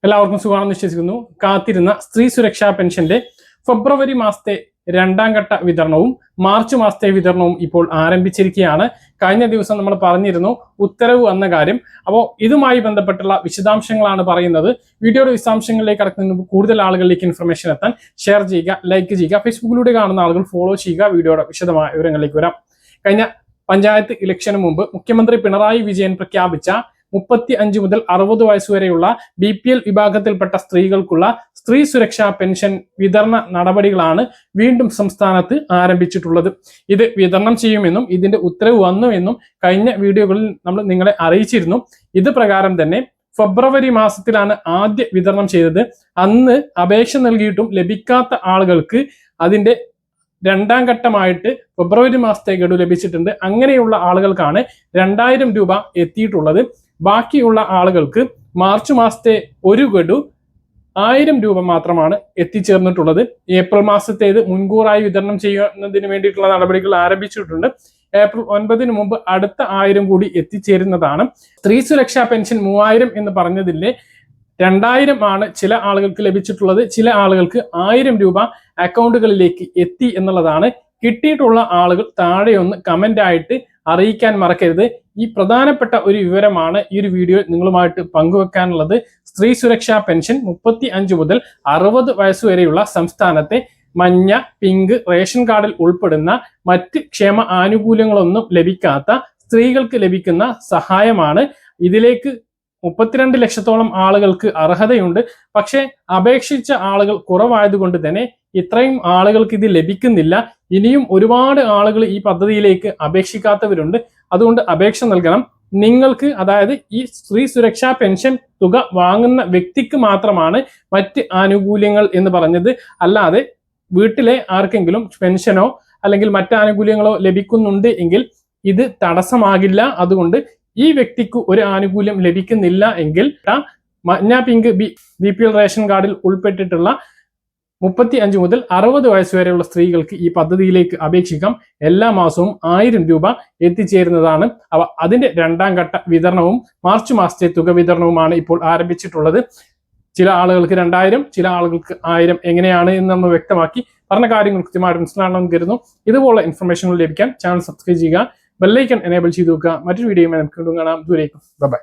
എല്ലാവർക്കും സുഖമാണെന്ന് വിശ്വസിക്കുന്നു. കാത്തിരുന്ന സ്ത്രീ സുരക്ഷാ പെൻഷന്റെ ഫെബ്രുവരി മാസത്തെ രണ്ടാം ഘട്ട വിതരണവും മാർച്ച് മാസത്തെ വിതരണവും ഇപ്പോൾ ആരംഭിച്ചിരിക്കുകയാണ്. കഴിഞ്ഞ ദിവസം നമ്മൾ പറഞ്ഞിരുന്നു ഉത്തരവ് വന്ന കാര്യം. അപ്പോൾ ഇതുമായി ബന്ധപ്പെട്ടുള്ള വിശദാംശങ്ങളാണ് പറയുന്നത്. വീഡിയോയുടെ വിശദാംശങ്ങളിലേക്ക് കടക്കുന്നതിന് മുമ്പ് കൂടുതൽ ആളുകളിലേക്ക് ഇൻഫർമേഷൻ എത്താൻ ഷെയർ ചെയ്യുക, ലൈക്ക് ചെയ്യുക. ഫേസ്ബുക്കിലൂടെ കാണുന്ന ആളുകൾ ഫോളോ ചെയ്യുക. വീഡിയോയുടെ വിശദമായ വിവരങ്ങളിലേക്ക് വരാം. കഴിഞ്ഞ പഞ്ചായത്ത് ഇലക്ഷന് മുമ്പ് മുഖ്യമന്ത്രി പിണറായി വിജയൻ പ്രഖ്യാപിച്ച 35 മുതൽ 60 വയസ്സുവരെയുള്ള BPL വിഭാഗത്തിൽപ്പെട്ട സ്ത്രീകൾക്കുള്ള സ്ത്രീ സുരക്ഷാ പെൻഷൻ വിതരണ നടപടികളാണ് വീണ്ടും സംസ്ഥാനത്ത് ആരംഭിച്ചിട്ടുള്ളത്. ഇത് വിതരണം ചെയ്യുമെന്നും ഇതിന്റെ ഉത്തരവ് വന്നുവെന്നും കഴിഞ്ഞ വീഡിയോകളിൽ നമ്മൾ നിങ്ങളെ അറിയിച്ചിരുന്നു. ഇത് പ്രകാരം തന്നെ ഫെബ്രുവരി മാസത്തിലാണ് ആദ്യ വിതരണം ചെയ്തത്. അന്ന് അപേക്ഷ നൽകിയിട്ടും ലഭിക്കാത്ത ആളുകൾക്ക് അതിന്റെ രണ്ടാം ഘട്ടമായിട്ട് ഫെബ്രുവരി മാസത്തെ ഗഡു ലഭിച്ചിട്ടുണ്ട്. അങ്ങനെയുള്ള ആളുകൾക്കാണ് 2000 രൂപ എത്തിയിട്ടുള്ളത്. ബാക്കിയുള്ള ആളുകൾക്ക് മാർച്ച് മാസത്തെ ഒരു ഗഡു 1000 രൂപ മാത്രമാണ് എത്തിച്ചേർന്നിട്ടുള്ളത്. ഏപ്രിൽ മാസത്തേത് മുൻകൂറായി വിതരണം ചെയ്യുന്നതിന് വേണ്ടിയിട്ടുള്ള നടപടികൾ ആരംഭിച്ചിട്ടുണ്ട്. ഏപ്രിൽ 9 മുമ്പ് അടുത്ത 1000 കൂടി എത്തിച്ചേരുന്നതാണ്. സ്ത്രീ സുരക്ഷാ പെൻഷൻ 3000 എന്ന് പറഞ്ഞതിലെ 2000 ആണ് ചില ആളുകൾക്ക് ലഭിച്ചിട്ടുള്ളത്. ചില ആളുകൾക്ക് 1000 രൂപ അക്കൗണ്ടുകളിലേക്ക് എത്തി എന്നുള്ളതാണ്. കിട്ടിയിട്ടുള്ള ആളുകൾ താഴെ ഒന്ന് കമന്റ് ആയിട്ട് അറിയിക്കാൻ മറക്കരുത്. ഈ പ്രധാനപ്പെട്ട ഒരു വിവരമാണ് ഈ ഒരു വീഡിയോ നിങ്ങളുമായിട്ട് പങ്കുവെക്കാനുള്ളത്. സ്ത്രീ സുരക്ഷാ പെൻഷൻ 35 മുതൽ 60 വയസ്സുവരെയുള്ള സംസ്ഥാനത്തെ മഞ്ഞ, പിങ്ക് റേഷൻ കാർഡിൽ ഉൾപ്പെടുന്ന മറ്റ് ക്ഷേമ ആനുകൂല്യങ്ങളൊന്നും ലഭിക്കാത്ത സ്ത്രീകൾക്ക് ലഭിക്കുന്ന സഹായമാണ്. ഇതിലേക്ക് 32 ലക്ഷത്തോളം ആളുകൾക്ക് അർഹതയുണ്ട്. പക്ഷേ അപേക്ഷിച്ച ആളുകൾ കുറവായതുകൊണ്ട് തന്നെ ഇത്രയും ആളുകൾക്ക് ഇത് ലഭിക്കുന്നില്ല. ഇനിയും ഒരുപാട് ആളുകൾ ഈ പദ്ധതിയിലേക്ക് അപേക്ഷിക്കാത്തവരുണ്ട്. അതുകൊണ്ട് അപേക്ഷ നൽകണം. നിങ്ങൾക്ക്, അതായത് ഈ സ്ത്രീ സുരക്ഷാ പെൻഷൻ തുക വാങ്ങുന്ന വ്യക്തിക്ക് മാത്രമാണ് മറ്റ് ആനുകൂല്യങ്ങൾ എന്ന് പറഞ്ഞത്. അല്ലാതെ വീട്ടിലെ ആർക്കെങ്കിലും പെൻഷനോ അല്ലെങ്കിൽ മറ്റ് ആനുകൂല്യങ്ങളോ ലഭിക്കുന്നുണ്ട് എങ്കിൽ ഇത് തടസ്സമാകില്ല. അതുകൊണ്ട് ഈ വ്യക്തിക്ക് ഒരു ആനുകൂല്യം ലഭിക്കുന്നില്ല എങ്കിൽ മഞ്ഞ, പിങ്ക് BPL റേഷൻ കാർഡിൽ ഉൾപ്പെട്ടിട്ടുള്ള 35 മുതൽ 60 വയസ്സുവരെയുള്ള സ്ത്രീകൾക്ക് ഈ പദ്ധതിയിലേക്ക് അപേക്ഷിക്കാം. എല്ലാ മാസവും 1000 രൂപ എത്തിച്ചേരുന്നതാണ്. അതിന്റെ രണ്ടാം ഘട്ട വിതരണവും മാർച്ച് മാസത്തെ തുക വിതരണവുമാണ് ഇപ്പോൾ ആരംഭിച്ചിട്ടുള്ളത്. ചില ആളുകൾക്ക് 2000, ചില ആളുകൾക്ക് 1000 എങ്ങനെയാണ് എന്ന് നമ്മൾ വ്യക്തമാക്കി. പറഞ്ഞ കാര്യങ്ങൾ കൃത്യമായിട്ട് മനസ്സിലാണെന്ന് കരുതുന്നു. ഇതുപോലെ ഇൻഫർമേഷനുകൾ ലഭിക്കാൻ ചാനൽ സബ്സ്ക്രൈബ് ചെയ്യുക, ബെല്ലൈക്കൺ എനേബിൾ ചെയ്ത് വെക്കുക. മറ്റൊരു വീഡിയോയുമായി നമുക്ക് കാണാം. ദൂരേക്കും ബൈ.